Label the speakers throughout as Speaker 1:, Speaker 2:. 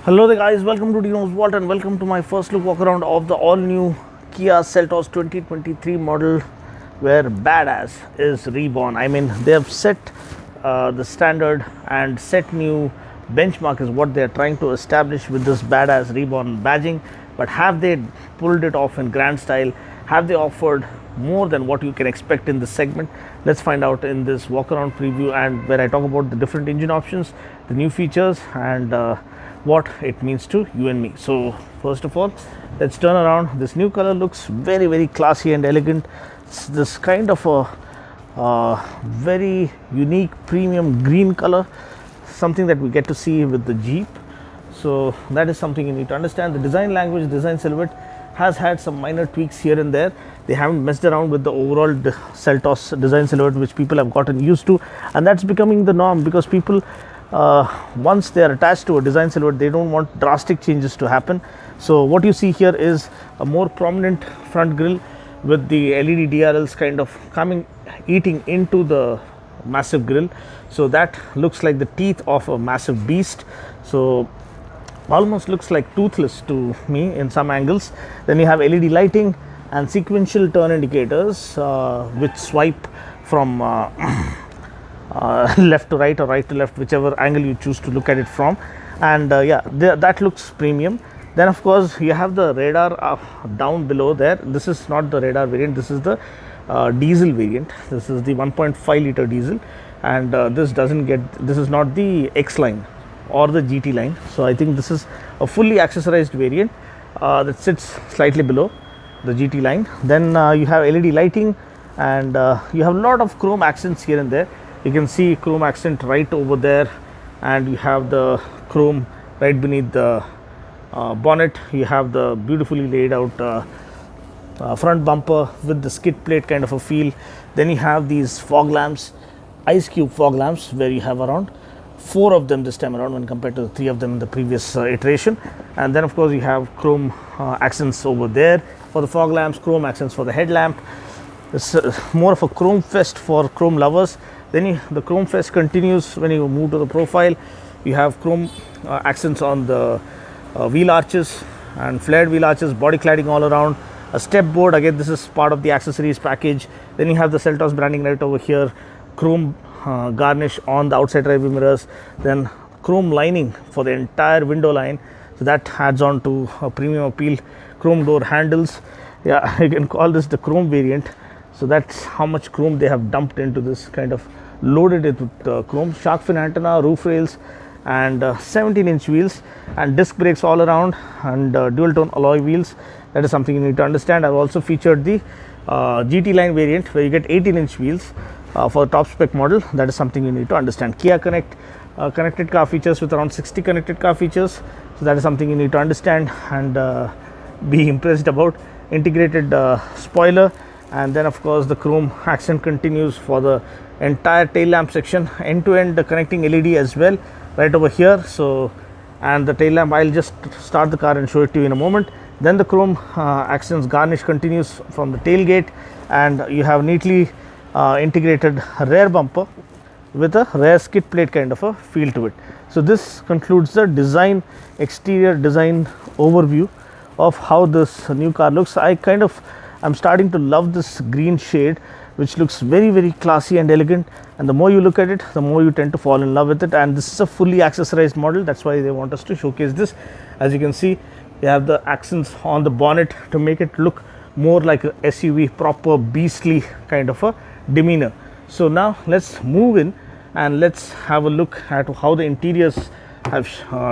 Speaker 1: Hello there guys, welcome to Dino's Vault and welcome to my first look walk around of the all new Kia Seltos 2023 model where badass is reborn. I mean, they have set the standard and set new benchmark is what they are trying to establish with this badass reborn badging. But have they pulled it off in grand style? Have they offered more than what you can expect in this segment? Let's find out in this walk around preview, and where I talk about the different engine options, the new features, and what it means to you and me. So first of all, let's turn around. This new color looks very classy and elegant. It's this kind of a very unique premium green color, something that we get to see with the Jeep. So that is something you need to understand. The design language, design silhouette has had some minor tweaks here and there. They haven't messed around with the overall Seltos design silhouette, which people have gotten used to, and that's becoming the norm because people once they are attached to a design silhouette, they don't want drastic changes to happen. So what you see here is a more prominent front grille with the LED DRLs kind of eating into the massive grille. So that looks like the teeth of a massive beast. So almost looks like toothless to me in some angles. Then you have LED lighting and sequential turn indicators which swipe from left to right or right to left, whichever angle you choose to look at it from. And that looks premium. Then of course you have the radar down below there. This is not the radar variant, this is the diesel variant. This is the 1.5 liter diesel, and this is not the X line or the GT line. So I think this is a fully accessorized variant that sits slightly below the GT line. Then you have LED lighting, and you have a lot of chrome accents here and there. You can see chrome accent right over there, and you have the chrome right beneath the bonnet. You have the beautifully laid out front bumper with the skid plate kind of a feel. Then you have these fog lamps, ice cube fog lamps, where you have around 4 of them this time around when compared to the 3 of them in the previous iteration. And then of course you have chrome accents over there for the fog lamps, chrome accents for the headlamp. It's more of a chrome fest for chrome lovers. Then the chrome fest continues when you move to the profile. You have chrome accents on the wheel arches and flared wheel arches, body cladding all around, a step board. Again, this is part of the accessories package. Then you have the Seltos branding right over here, chrome garnish on the outside rear view mirrors, then chrome lining for the entire window line. So that adds on to a premium appeal. Chrome door handles. Yeah, you can call this the chrome variant. So that's how much chrome they have dumped into this, kind of loaded it with chrome. Shark fin antenna, roof rails, and 17-inch wheels, and disc brakes all around, and dual tone alloy wheels. That is something you need to understand. I've also featured the GT line variant where you get 18-inch wheels for the top spec model. That is something you need to understand. Kia Connect connected car features with around 60 connected car features. So that is something you need to understand and be impressed about. Integrated spoiler, and then of course the chrome accent continues for the entire tail lamp section, end to end connecting LED as well right over here. So, and the tail lamp, I'll just start the car and show it to you in a moment. Then the chrome accents garnish continues from the tailgate, and you have neatly integrated rear bumper with a rear skid plate kind of a feel to it. So this concludes the exterior design overview of how this new car looks. I'm starting to love this green shade, which looks very classy and elegant, and the more you look at it, the more you tend to fall in love with it. And this is a fully accessorized model. That's why they want us to showcase this. As you can see, you have the accents on the bonnet to make it look more like a SUV, proper beastly kind of a demeanor. So now let's move in and let's have a look at how the interiors have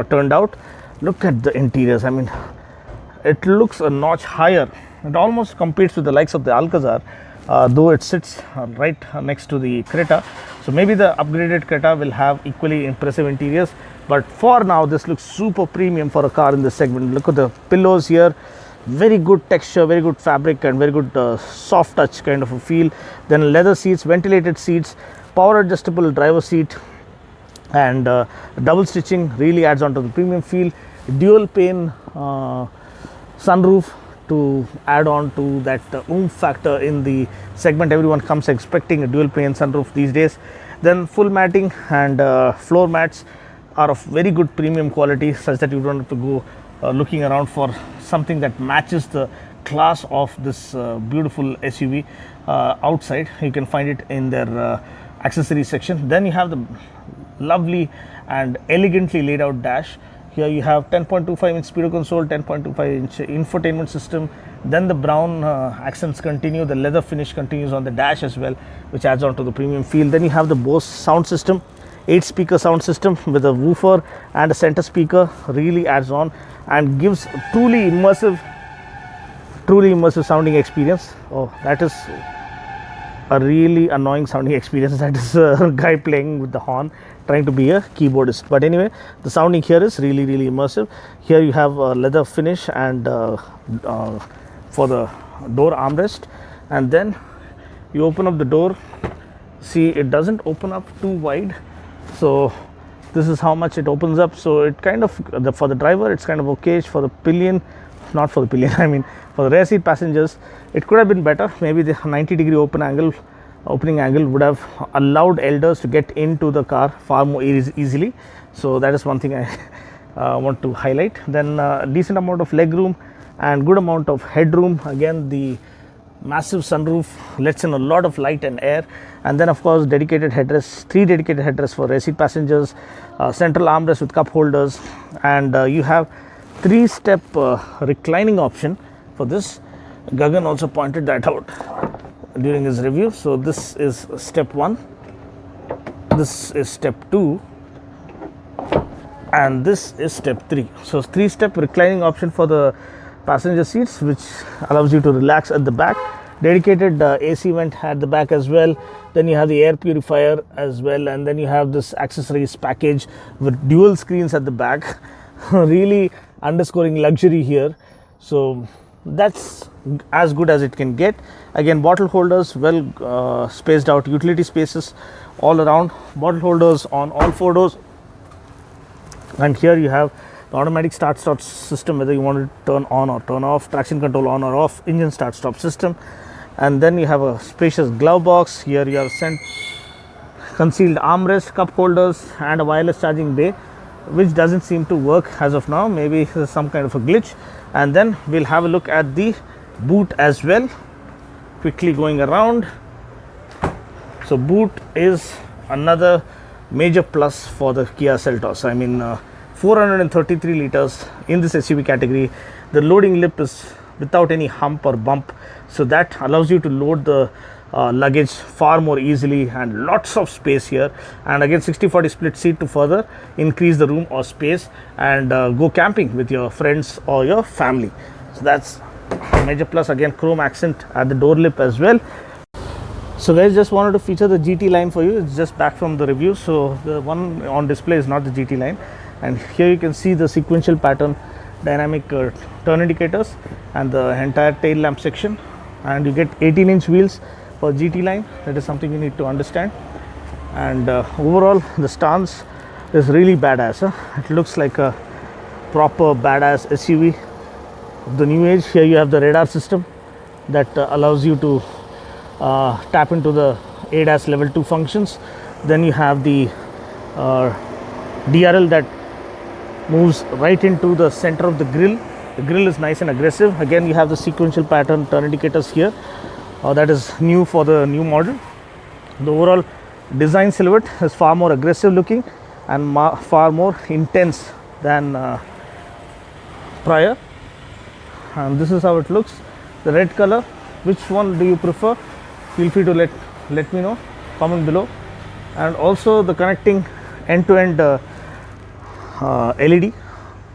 Speaker 1: turned out. Look at the interiors. I mean, it looks a notch higher. It almost competes with the likes of the Alcazar, though it sits right next to the Creta. So maybe the upgraded Creta will have equally impressive interiors, but for now this looks super premium for a car in this segment. Look at the pillows here, very good texture, very good fabric, and very good soft touch kind of a feel. Then leather seats, ventilated seats, power adjustable driver seat, and double stitching really adds on to the premium feel. Dual pane sunroof to add on to that oomph factor in the segment. Everyone comes expecting a dual pane sunroof these days. Then full matting and floor mats, are of very good premium quality, such that you don't have to go looking around for something that matches the class of this beautiful SUV outside. You can find it in their accessories section. Then you have the lovely and elegantly laid out dash. Here you have 10.25 inch speedo console, 10.25 inch infotainment system. Then the brown accents continue, the leather finish continues on the dash as well, which adds on to the premium feel. Then you have the Bose sound system, 8 speaker sound system with a woofer and a center speaker, really adds on and gives truly immersive sounding experience. Oh, that is a really annoying sounding experience. That is a guy playing with the horn trying to be a keyboardist. But anyway, the sounding here is really immersive. Here you have a leather finish and for the door armrest, and then you open up the door. See, it doesn't open up too wide, so this is how much it opens up. So it kind of, for the driver it's kind of okay. For the pillion, not for the pillion, I mean for the rear seat passengers, it could have been better. Maybe the 90-degree opening angle would have allowed elders to get into the car far more easily. So that is one thing I want to highlight. Then decent amount of leg room and good amount of headroom. Again, the massive sunroof lets in a lot of light and air. And then of course dedicated headrests, 3 dedicated headrests for rear seat passengers, central armrest with cup holders, and you have 3-step reclining option for this. Gagan also pointed that out during his review. So this is step 1, this is step 2, and this is step 3. So 3-step reclining option for the passenger seats, which allows you to relax at the back. Dedicated AC vent at the back as well. Then you have the air purifier as well, and then you have this accessories package with dual screens at the back. Really underscoring luxury here. So that's as good as it can get. Again, bottle holders, well spaced out utility spaces all around, bottle holders on all 4 doors. And here you have the automatic start-stop system, whether you want to turn on or turn off, traction control on or off, engine start-stop system. And then you have a spacious glove box. Here you have concealed armrest, cup holders, and a wireless charging bay, which doesn't seem to work as of now. Maybe there's some kind of a glitch. And then we'll have a look at the boot as well, quickly going around. So boot is another major plus for the Kia Seltos. I mean, 433 liters in this SUV category. The loading lip is without any hump or bump, so that allows you to load the luggage far more easily, and lots of space here. And again, 60-40 split seat to further increase the room or space and go camping with your friends or your family. So that's a major plus. Again, chrome accent at the door lip as well. So guys, just wanted to feature the GT line for you. It's just back from the review, so the one on display is not the GT line. And here you can see the sequential pattern dynamic turn indicators and the entire tail lamp section. And you get 18-inch wheels for GT line. That is something you need to understand. And overall, the stance is really badass. It looks like a proper badass SUV of the new age. Here you have the radar system that allows you to tap into the ADAS level 2 functions. Then you have the DRL that moves right into the center of the grille. The grille is nice and aggressive. Again, you have the sequential pattern turn indicators here. That is new for the new model. The overall design silhouette is far more aggressive looking and far more intense than prior. And this is how it looks. The red color, which one do you prefer? Feel free to let me know, comment below. And also the connecting end-to-end LED,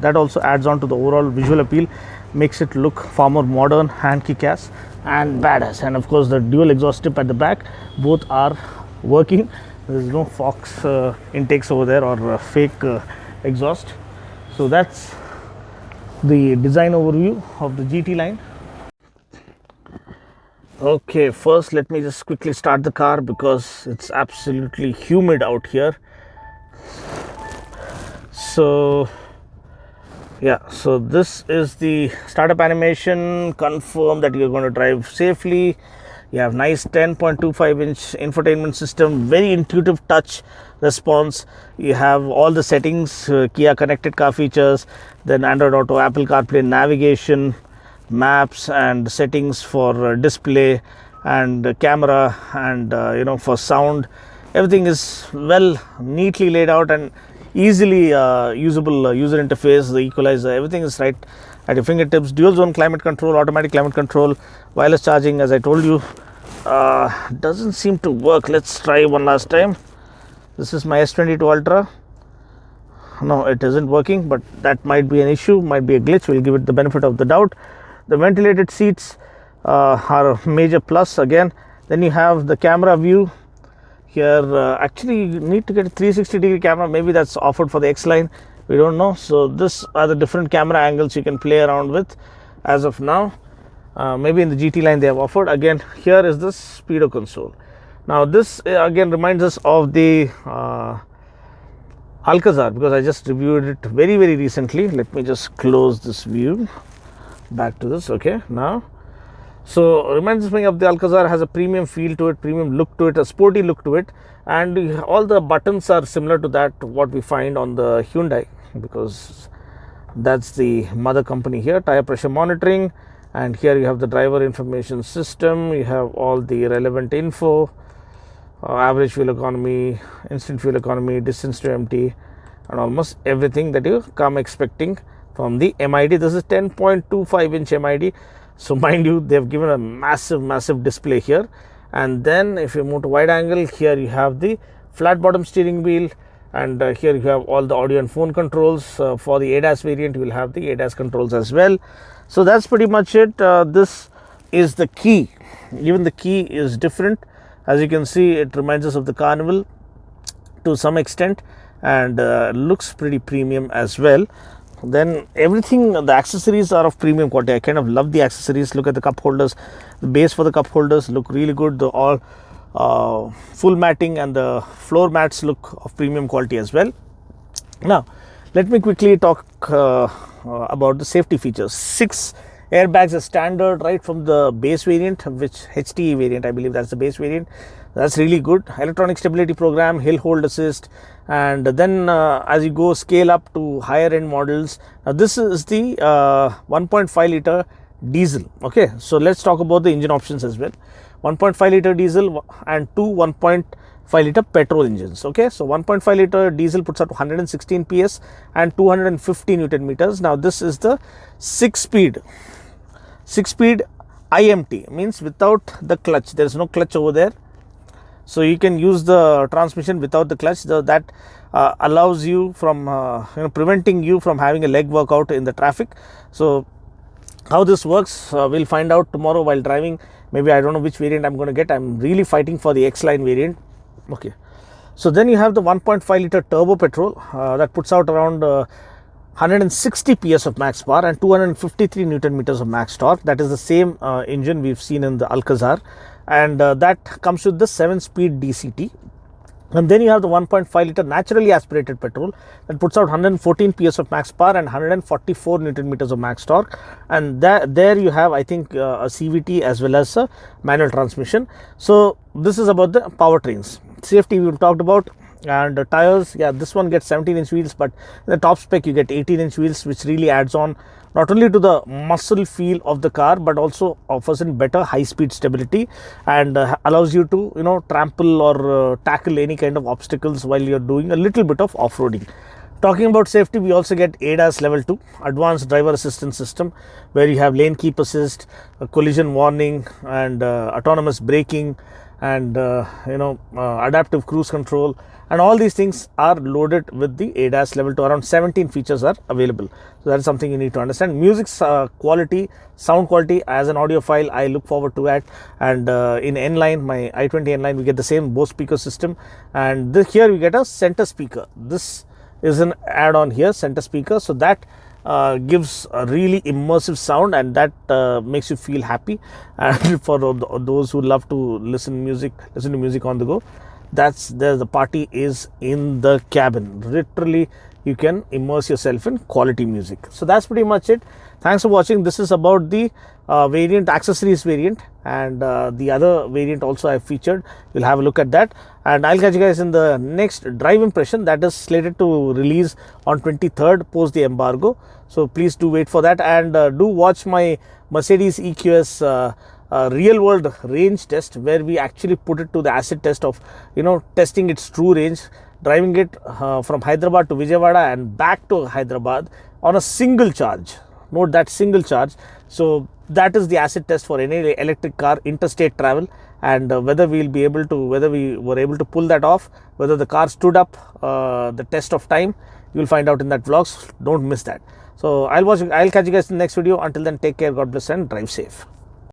Speaker 1: that also adds on to the overall visual appeal, makes it look far more modern and kick-ass and badass. And of course the dual exhaust tip at the back, both are working. There is no Fox intakes over there or fake exhaust. So that's the design overview of the GT line. Okay, first let me just quickly start the car because it's absolutely humid out here. So yeah, so this is the startup animation. Confirm that you're going to drive safely. You have nice 10.25-inch infotainment system, very intuitive touch response. You have all the settings, Kia connected car features, then Android Auto, Apple CarPlay, navigation, maps, and settings for display and camera, and for sound. Everything is well neatly laid out and easily usable user interface. The equalizer, everything is right at your fingertips. Dual zone climate control, automatic climate control, wireless charging, as I told you. Doesn't seem to work. Let's try one last time. This is my S22 Ultra. No, it isn't working, but that might be an issue, might be a glitch. We'll give it the benefit of the doubt. The ventilated seats are a major plus again. Then you have the camera view. Here actually you need to get a 360-degree camera. Maybe that's offered for the X line, we don't know. So this are the different camera angles you can play around with as of now. Maybe in the GT line they have offered. Again, here is the speedo console. Now this again reminds us of the Alcazar, because I just reviewed it very recently. Let me just close this view, back to this. Okay, now, so reminds me of the Alcazar. Has a premium feel to it, premium look to it, a sporty look to it, and all the buttons are similar to that what we find on the Hyundai, because that's the mother company here. Tire pressure monitoring, and here you have the driver information system. You have all the relevant info, average fuel economy, instant fuel economy, distance to empty, and almost everything that you come expecting from the MID. This is 10.25-inch MID. So mind you, they've given a massive display here. And then if you move to wide angle, here you have the flat bottom steering wheel, and here you have all the audio and phone controls. For the ADAS variant, you will have the ADAS controls as well. So that's pretty much it. This is the key. Even the key is different. As you can see, it reminds us of the Carnival to some extent, and looks pretty premium as well. Then everything, the accessories are of premium quality. I kind of love the accessories. Look at the cup holders. The base for the cup holders look really good. The all full matting and the floor mats look of premium quality as well. Now let me quickly talk about the safety features. 6 airbags are standard right from the base variant, which HTE variant, I believe that's the base variant. That's really good. Electronic stability program, hill hold assist, and then as you go scale up to higher end models. Now this is the 1.5 liter diesel. Okay, so let's talk about the engine options as well. 1.5 liter diesel and two 1.5 liter petrol engines. Okay, so 1.5 liter diesel puts out 116 PS and 250 Newton meters. Now this is the 6-speed IMT, means without the clutch. There is no clutch over there, so you can use the transmission without the clutch. That allows you from preventing you from having a leg workout in the traffic. So how this works, we'll find out tomorrow while driving. Maybe I don't know which variant I'm going to get. I'm really fighting for the X line variant. Okay, so then you have the 1.5 liter turbo petrol that puts out around 160 PS of max power and 253 Newton meters of max torque. That is the same engine we've seen in the Alcazar, and that comes with the 7-speed DCT. And then you have the 1.5 liter naturally aspirated petrol that puts out 114 PS of max power and 144 Newton meters of max torque. And there you have, I think, a CVT as well as a manual transmission. So this is about the powertrains. Safety we've talked about. And the tires, yeah, this one gets 17-inch wheels, but in the top spec you get 18-inch wheels, which really adds on not only to the muscle feel of the car, but also offers in better high-speed stability and allows you to trample or tackle any kind of obstacles while you're doing a little bit of off-roading. Talking about safety, we also get ADAS level 2, advanced driver assistance system, where you have lane keep assist, collision warning, and autonomous braking, and adaptive cruise control, and all these things are loaded with the ADAS level 2. Around 17 features are available. So that is something you need to understand. Music's quality, sound quality, as an audiophile, I look forward to that. And in N-Line, my i20 N-Line, we get the same Bose speaker system, and here we get a center speaker. This is an add-on here, center speaker, so that gives a really immersive sound, and that makes you feel happy. And for those who love to listen to music on the go, the party is in the cabin. Literally, you can immerse yourself in quality music. So that's pretty much it. Thanks for watching. This is about the variant, accessories variant, and the other variant also I featured. You'll have a look at that, and I'll catch you guys in the next drive impression that is slated to release on 23rd post the embargo. So please do wait for that, and do watch my Mercedes EQS real world range test, where we actually put it to the acid test of testing its true range, driving it from Hyderabad to Vijayawada and back to Hyderabad on a single charge. Note that, single charge. So that is the acid test for any electric car interstate travel, and whether we were able to pull that off, whether the car stood up the test of time, you will find out in that vlogs. Don't miss that. So I'll catch you guys in the next video. Until then, take care, God bless, and drive safe.